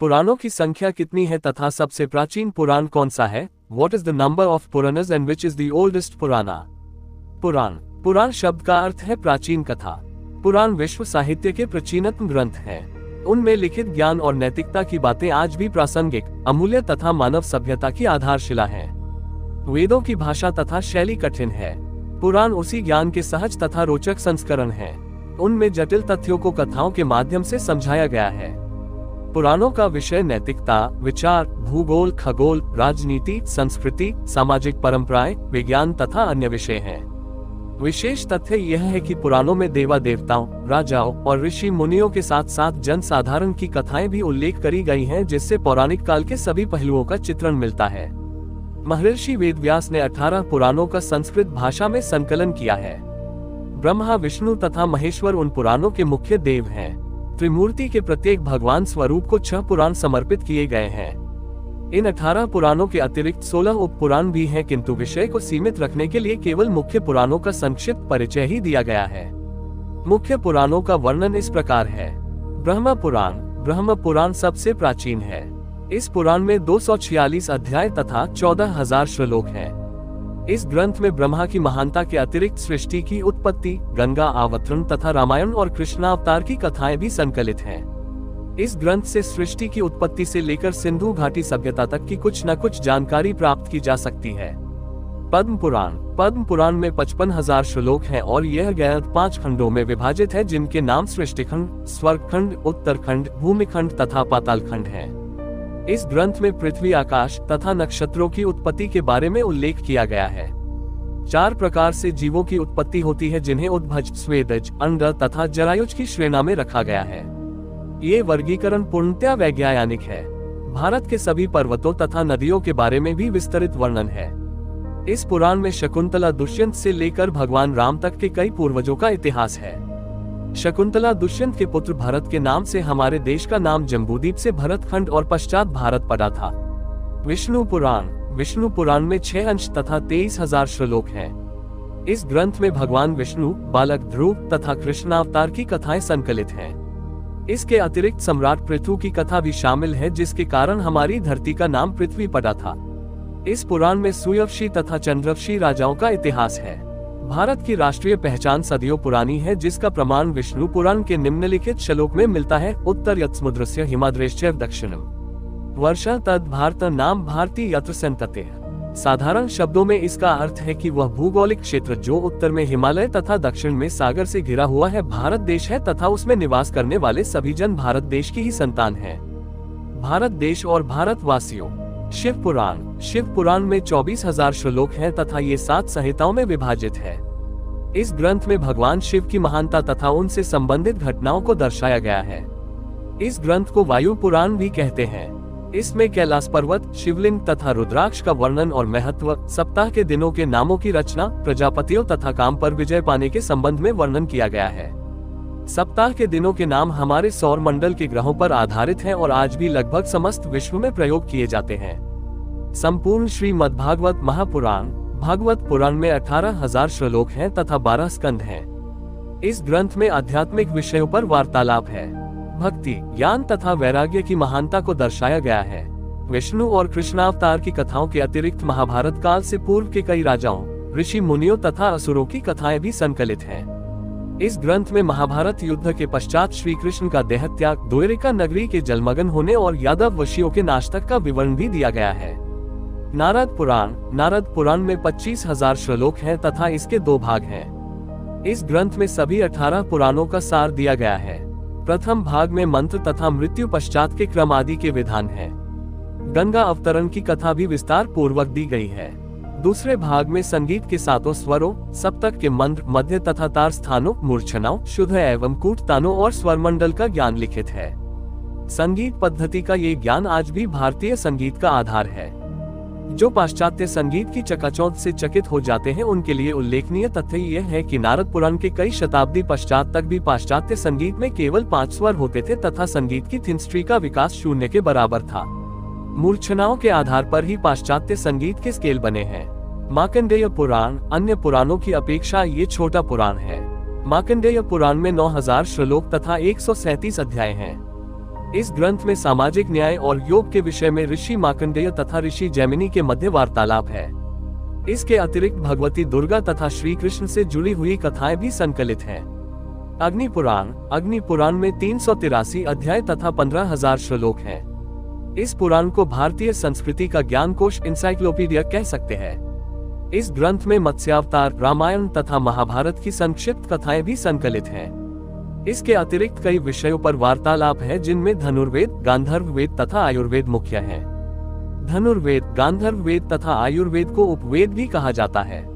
पुराणों की संख्या कितनी है तथा सबसे प्राचीन पुराण कौन सा है? What is the number of Puranas and which is the oldest Purana? पुराण। पुराण शब्द का अर्थ है प्राचीन कथा। पुराण विश्व साहित्य के प्राचीनतम ग्रंथ हैं। उनमें लिखित ज्ञान और नैतिकता की बातें आज भी प्रासंगिक, अमूल्य तथा मानव सभ्यता की आधारशिला हैं। वेदों की भाषा तथा शैली कठिन है। पुराण उसी ज्ञान के सहज तथा रोचक संस्करण हैं। उनमें जटिल तथ्यों को कथाओं के माध्यम से समझाया गया है। पुराणों का विषय नैतिकता, विचार, भूगोल, खगोल, राजनीति, संस्कृति, सामाजिक परंपराएं, विज्ञान तथा अन्य विषय हैं। विशेष तथ्य यह है कि पुराणों में देवा देवताओं, राजाओं और ऋषि मुनियों के साथ साथ जन साधारण की कथाएं भी उल्लेख करी गई हैं, जिससे पौराणिक काल के सभी पहलुओं का चित्रण मिलता है। महर्षि वेदव्यास ने 18 पुराणों का संस्कृत भाषा में संकलन किया है। ब्रह्मा, विष्णु तथा महेश्वर उन पुराणों के मुख्य देव हैं। त्रिमूर्ति के प्रत्येक भगवान स्वरूप को 6 पुराण समर्पित किए गए हैं। इन 18 पुराणों के अतिरिक्त 16 उप पुराण भी हैं, किंतु विषय को सीमित रखने के लिए केवल मुख्य पुराणों का संक्षिप्त परिचय ही दिया गया है। मुख्य पुराणों का वर्णन इस प्रकार है। ब्रह्म पुराण। ब्रह्म पुराण सबसे प्राचीन है। इस पुराण में 246 अध्याय तथा 14,000 श्लोक हैं। इस ग्रंथ में ब्रह्मा की महानता के अतिरिक्त सृष्टि की उत्पत्ति, गंगा अवतरण तथा रामायण और कृष्णावतार की कथाएं भी संकलित हैं। इस ग्रंथ से सृष्टि की उत्पत्ति से लेकर सिंधु घाटी सभ्यता तक की कुछ न कुछ जानकारी प्राप्त की जा सकती है। पद्म पुराण। पद्म पुराण में 55,000 श्लोक हैं और यह ग्रंथ 5 खंडों में विभाजित है, जिनके नाम सृष्टिखंड, स्वर्गखंड, उत्तरखंड, भूमिखंड तथा पातालखंड हैं। इस ग्रंथ में पृथ्वी, आकाश तथा नक्षत्रों की उत्पत्ति के बारे में उल्लेख किया गया है। 4 प्रकार से जीवों की उत्पत्ति होती है, जिन्हें उद्भज, स्वेदज, अंड तथा जरायुज की श्रेणी में रखा गया है। ये वर्गीकरण पूर्णतया वैज्ञानिक है। भारत के सभी पर्वतों तथा नदियों के बारे में भी विस्तृत वर्णन है। इस पुराण में शकुंतला, दुष्यंत से लेकर भगवान राम तक के कई पूर्वजों का इतिहास है। शकुंतला दुष्यंत के पुत्र भरत के नाम से हमारे देश का नाम जम्बूद्वीप से भरतखंड और पश्चात भारत पड़ा था। विष्णु पुराण। विष्णु पुराण में 6 अंश तथा 23,000 श्लोक हैं। इस ग्रंथ में भगवान विष्णु, बालक ध्रुव तथा कृष्णावतार की कथाएं संकलित हैं। इसके अतिरिक्त सम्राट पृथु की कथा भी शामिल है, जिसके कारण हमारी धरती का नाम पृथ्वी पड़ा था। इस पुराण में सूर्यवंशी तथा चंद्रवंशी राजाओं का इतिहास है। भारत की राष्ट्रीय पहचान सदियों पुरानी है, जिसका प्रमाण विष्णु पुराण के निम्नलिखित श्लोक में मिलता है। उत्तर यत् समुद्रस्य हिमाद्रेश्चैव दक्षिणम वर्षा तद भारत नाम भारती यत्र संतते। साधारण शब्दों में इसका अर्थ है कि वह भूगोलिक क्षेत्र जो उत्तर में हिमालय तथा दक्षिण में सागर से घिरा हुआ है, भारत देश है तथा उसमें निवास करने वाले सभी जन भारत देश की ही संतान हैं। भारत देश और भारतवासियों। शिव पुराण। शिव पुराण में 24,000 श्लोक हैं तथा ये 7 संहिताओं में विभाजित है। इस ग्रंथ में भगवान शिव की महानता तथा उनसे संबंधित घटनाओं को दर्शाया गया है। इस ग्रंथ को वायु पुराण भी कहते हैं। इसमें कैलाश पर्वत, शिवलिंग तथा रुद्राक्ष का वर्णन और महत्व, सप्ताह के दिनों के नामों की रचना, प्रजापतियों तथा काम पर विजय पाने के संबंध में वर्णन किया गया है। सप्ताह के दिनों के नाम हमारे सौर मंडल के ग्रहों पर आधारित हैं और आज भी लगभग समस्त विश्व में प्रयोग किए जाते हैं। संपूर्ण श्रीमद् भागवत महापुराण। भागवत पुराण में 18,000 श्लोक हैं तथा 12 स्कंद हैं। इस ग्रंथ में आध्यात्मिक विषयों पर वार्तालाप है। भक्ति, ज्ञान तथा वैराग्य की महानता को दर्शाया गया है। विष्णु और कृष्णावतार की कथाओं के अतिरिक्त महाभारत काल से पूर्व के कई राजाओं, ऋषि मुनियों तथा असुरों की कथाएं भी संकलित हैं। इस ग्रंथ में महाभारत युद्ध के पश्चात श्री कृष्ण का देहत्याग, द्वारिका नगरी के जलमग्न होने और यादव वंशियों के नाश तक का विवरण भी दिया गया है। नारद पुराण। नारद पुराण में 25,000 श्लोक हैं तथा इसके 2 भाग हैं। इस ग्रंथ में सभी 18 पुराणों का सार दिया गया है। प्रथम भाग में मंत्र तथा मृत्यु पश्चात के क्रम आदि के विधान हैं। गंगा अवतरण की कथा भी विस्तार पूर्वक दी गई है। दूसरे भाग में संगीत के 7 स्वरों, सप्तक के मंत्र, मध्य तथा तार स्थानों, मूर्छनाओं, शुद्ध एवं कूट तानों और स्वरमंडल का ज्ञान लिखित है। संगीत पद्धति का ये ज्ञान आज भी भारतीय संगीत का आधार है। जो पाश्चात्य संगीत की चकाचौंध से चकित हो जाते हैं, उनके लिए उल्लेखनीय तथ्य यह है कि नारद पुराण के कई शताब्दी पश्चात तक भी पाश्चात्य संगीत में केवल 5 स्वर होते थे तथा संगीत की थिनस्ट्री का विकास 0 के बराबर था। मूर्छनाओं के आधार पर ही पाश्चात्य संगीत के स्केल बने हैं। मार्कंडेय पुराण। अन्य पुराणों की अपेक्षा ये छोटा पुराण है। मार्कंडेय पुराण में 9,000 श्लोक तथा 137 अध्याय हैं। इस ग्रंथ में सामाजिक न्याय और योग के विषय में ऋषि मार्कंडेय तथा ऋषि जैमिनी के मध्य वार्तालाप है। इसके अतिरिक्त भगवती दुर्गा तथा श्री कृष्ण से जुड़ी हुई कथाएं भी संकलित हैं। अग्नि पुराण में 383 अध्याय तथा 15,000 श्लोक हैं। इस पुराण को भारतीय संस्कृति का ज्ञानकोश इंसाइक्लोपीडिया कह सकते हैं। इस ग्रंथ में मत्स्यावतार, रामायण तथा महाभारत की संक्षिप्त कथाएं भी संकलित हैं। इसके अतिरिक्त कई विषयों पर वार्तालाप है, जिनमें धनुर्वेद, गांधर्व वेद तथा आयुर्वेद मुख्य है। धनुर्वेद, गांधर्व वेद तथा आयुर्वेद को उपवेद भी कहा जाता है।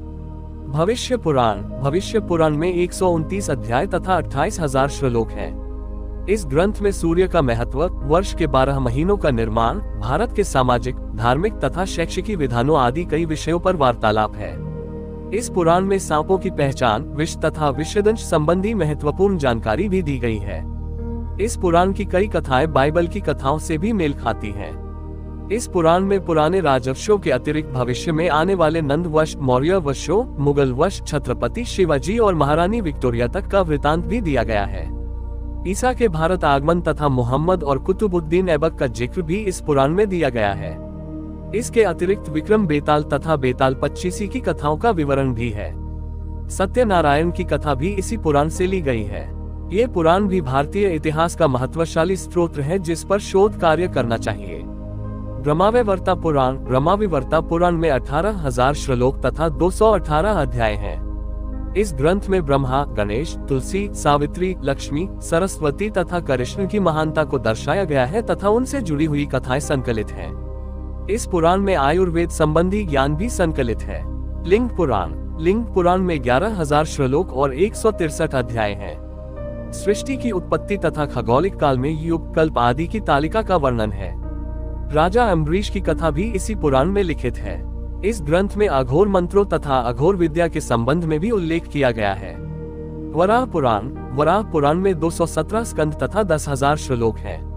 भविष्य पुराण में 129 अध्याय तथा 28,000 श्लोक हैं। इस ग्रंथ में सूर्य का महत्व, वर्ष के 12 महीनों का निर्माण, भारत के सामाजिक, धार्मिक तथा शैक्षिक विधानों आदि कई विषयों पर वार्तालाप है। इस पुराण में सांपों की पहचान, विष तथा विषदंश संबंधी महत्वपूर्ण जानकारी भी दी गई है। इस पुराण की कई कथाएं बाइबल की कथाओं से भी मेल खाती हैं। इस पुराण में पुराने राजवंशों के अतिरिक्त भविष्य में आने वाले नंद वंश, मौर्य वंशों, मुगल वंश, छत्रपति शिवाजी और महारानी विक्टोरिया तक का वृतांत भी दिया गया है। ईसा के भारत आगमन तथा मुहम्मद और कुतुबुद्दीन ऐबक का जिक्र भी इस पुराण में दिया गया है। इसके अतिरिक्त विक्रम बेताल तथा बेताल 25 की कथाओं का विवरण भी है। सत्यनारायण की कथा भी इसी पुराण से ली गई है। ये पुराण भी भारतीय इतिहास का महत्वशाली स्रोत है, जिस पर शोध कार्य करना चाहिए। ब्रह्माविवर्ता पुराण में 18,000 श्लोक तथा 218 अध्याय हैं। इस ग्रंथ में ब्रह्मा, गणेश, तुलसी, सावित्री, लक्ष्मी, सरस्वती तथा कृष्ण की महानता को दर्शाया गया है तथा उनसे जुड़ी हुई कथाएं संकलित हैं। इस पुराण में आयुर्वेद संबंधी ज्ञान भी संकलित है। लिंग पुराण में 11,000 श्लोक और 163 अध्याय हैं। सृष्टि की उत्पत्ति तथा खगोलिक काल में युग, कल्प आदि की तालिका का वर्णन है। राजा अम्बरीश की कथा भी इसी पुराण में लिखित है। इस ग्रंथ में अघोर मंत्रों तथा अघोर विद्या के संबंध में भी उल्लेख किया गया है। वराह पुराण में 217 स्कंद तथा 10,000 श्लोक हैं।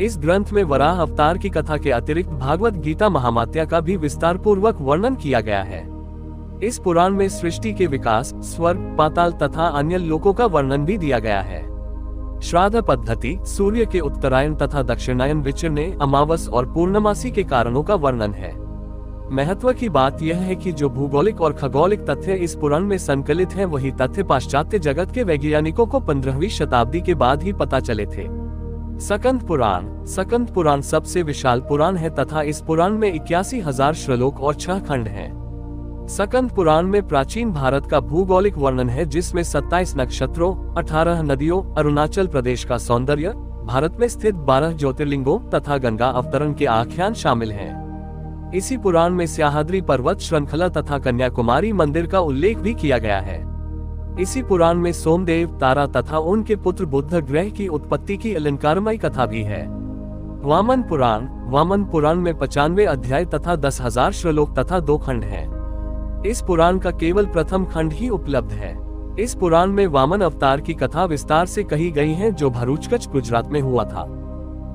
इस ग्रंथ में वराह अवतार की कथा के अतिरिक्त भागवत गीता महामात्या का भी विस्तार पूर्वक वर्णन किया गया है। इस पुराण में सृष्टि के विकास, स्वर्ग, पाताल तथा अन्य लोकों का वर्णन भी दिया गया है। श्राद्ध पद्धति, सूर्य के उत्तरायण तथा दक्षिणायन विचरने, अमावस और पूर्णमासी के कारणों का वर्णन है। महत्व की बात यह है कि जो भूगोलिक और खगोलिक तथ्य इस पुराण में संकलित हैं, वही तथ्य पाश्चात्य जगत के वैज्ञानिकों को 15वीं शताब्दी के बाद ही पता चले थे। सकंद पुराण सबसे विशाल पुराण है तथा इस पुराण में 81,000 श्लोक और 6 खंड हैं। सकंद पुराण में प्राचीन भारत का भूगोलिक वर्णन है, जिसमें 27 नक्षत्रों, 18 नदियों, अरुणाचल प्रदेश का सौंदर्य, भारत में स्थित 12 ज्योतिर्लिंगों तथा गंगा अवतरण के आख्यान शामिल हैं। इसी पुराण में सह्याद्री पर्वत श्रृंखला तथा कन्याकुमारी मंदिर का उल्लेख भी किया गया है। इसी पुराण में सोमदेव, तारा तथा उनके पुत्र बुध ग्रह की उत्पत्ति की अलंकारमय कथा भी है। वामन पुराण में 95 अध्याय तथा 10,000 श्लोक तथा 2 खंड हैं। इस पुराण का केवल प्रथम खंड ही उपलब्ध है। इस पुराण में वामन अवतार की कथा विस्तार से कही गई है, जो भरूचकच्छ, गुजरात में हुआ था।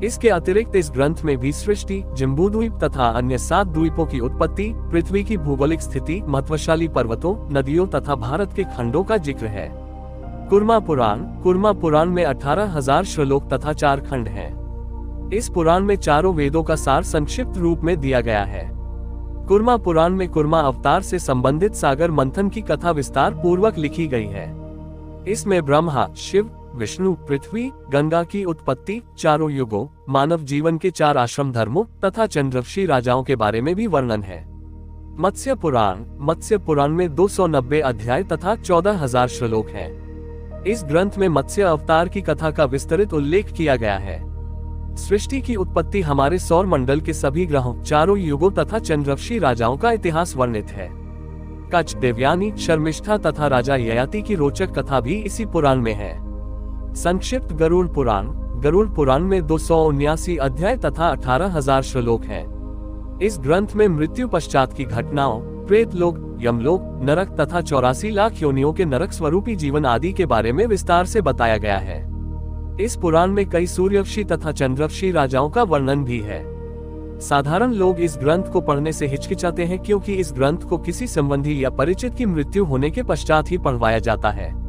इसके अतिरिक्त इस ग्रंथ में भी सृष्टि, जम्बूद्वीप तथा अन्य 7 द्वीपों की उत्पत्ति, पृथ्वी की भौगोलिक स्थिति, महत्वशाली पर्वतों, नदियों तथा भारत के खंडों का जिक्र है। कुरमा पुराण में 18,000 श्लोक तथा 4 खंड हैं। इस पुराण में चारों वेदों का सार संक्षिप्त रूप में दिया गया है। कुरमा पुराण में कुरमा अवतार से संबंधित सागर मंथन की कथा विस्तार पूर्वक लिखी गई है। इसमें ब्रह्मा, शिव, विष्णु, पृथ्वी, गंगा की उत्पत्ति, चारों युगों, मानव जीवन के 4 आश्रम धर्मों तथा चंद्रवंशी राजाओं के बारे में भी वर्णन है। मत्स्य पुराण में 290 अध्याय तथा 14,000 श्लोक हैं। इस ग्रंथ में मत्स्य अवतार की कथा का विस्तृत उल्लेख किया गया है। सृष्टि की उत्पत्ति, हमारे सौर मंडल के सभी ग्रहों, चारों युगों तथा चंद्रवंशी राजाओं का इतिहास वर्णित है। कच्छ, देवयानी, शर्मिष्ठा तथा राजा ययाति की रोचक कथा भी इसी पुराण में है। संक्षिप्त गरुड़ पुराण में 279 अध्याय तथा 18,000 श्लोक हैं। इस ग्रंथ में मृत्यु पश्चात की घटनाओं, प्रेतलोक, यमलोक, नरक तथा 84 लाख योनियों के नरक स्वरूपी जीवन आदि के बारे में विस्तार से बताया गया है। इस पुराण में कई सूर्यवंशी तथा चंद्रवंशी राजाओं का वर्णन भी है। साधारण लोग इस ग्रंथ को पढ़ने से हिचकिचाते हैं, क्योंकि इस ग्रंथ को किसी संबंधी या परिचित की मृत्यु होने के पश्चात ही पढ़वाया जाता है।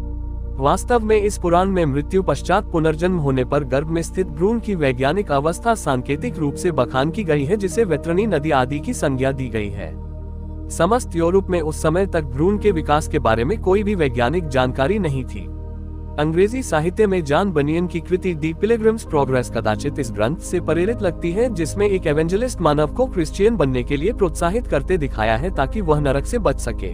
वास्तव में इस पुराण में मृत्यु पश्चात पुनर्जन्म होने पर गर्भ में स्थित भ्रूण की वैज्ञानिक अवस्था सांकेतिक रूप से बखान की गई है, जिसे वैतरणी नदी आदि की संज्ञा दी गई है। समस्त यूरोप में उस समय तक भ्रूण के विकास के बारे में कोई भी वैज्ञानिक जानकारी नहीं थी। अंग्रेजी साहित्य में जॉन बनियन की कृति दी पिलग्रिम्स प्रोग्रेस कदाचित इस ग्रंथ से प्रेरित लगती है, जिसमें एक एवेंजलिस्ट मानव को क्रिश्चियन बनने के लिए प्रोत्साहित करते दिखाया है ताकि वह नरक से बच सके।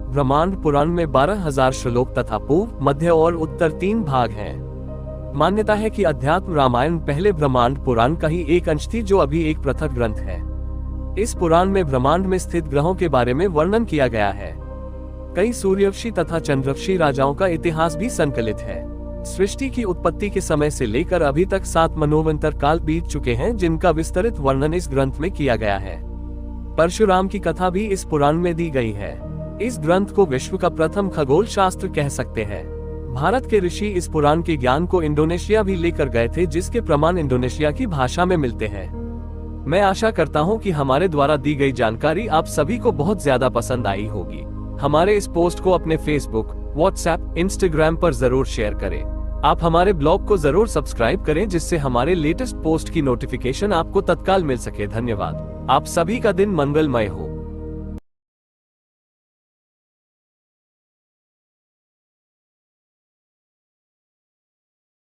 ब्रह्मांड पुराण में 12,000 श्लोक तथा पूर्व, मध्य और उत्तर 3 भाग हैं। मान्यता है कि अध्यात्म रामायण पहले ब्रह्मांड पुराण का ही एक अंश थी, जो अभी एक पृथक ग्रंथ है। इस पुराण में ब्रह्मांड में स्थित ग्रहों के बारे में वर्णन किया गया है। कई सूर्यवंशी तथा चंद्रवंशी राजाओं का इतिहास भी संकलित है। सृष्टि की उत्पत्ति के समय से लेकर अभी तक 7 मनोवंतर काल बीत चुके हैं, जिनका विस्तृत वर्णन इस ग्रंथ में किया गया है। परशुराम की कथा भी इस पुराण में दी गई है। इस ग्रंथ को विश्व का प्रथम खगोल शास्त्र कह सकते हैं। भारत के ऋषि इस पुराण के ज्ञान को इंडोनेशिया भी लेकर गए थे, जिसके प्रमाण इंडोनेशिया की भाषा में मिलते हैं। मैं आशा करता हूं कि हमारे द्वारा दी गई जानकारी आप सभी को बहुत ज्यादा पसंद आई होगी। हमारे इस पोस्ट को अपने फेसबुक, व्हाट्सएप, इंस्टाग्राम पर जरूर शेयर करें। आप हमारे ब्लॉग को जरूर सब्सक्राइब करें, जिससे हमारे लेटेस्ट पोस्ट की नोटिफिकेशन आपको तत्काल मिल सके। धन्यवाद। आप सभी का दिन मंगलमय हो।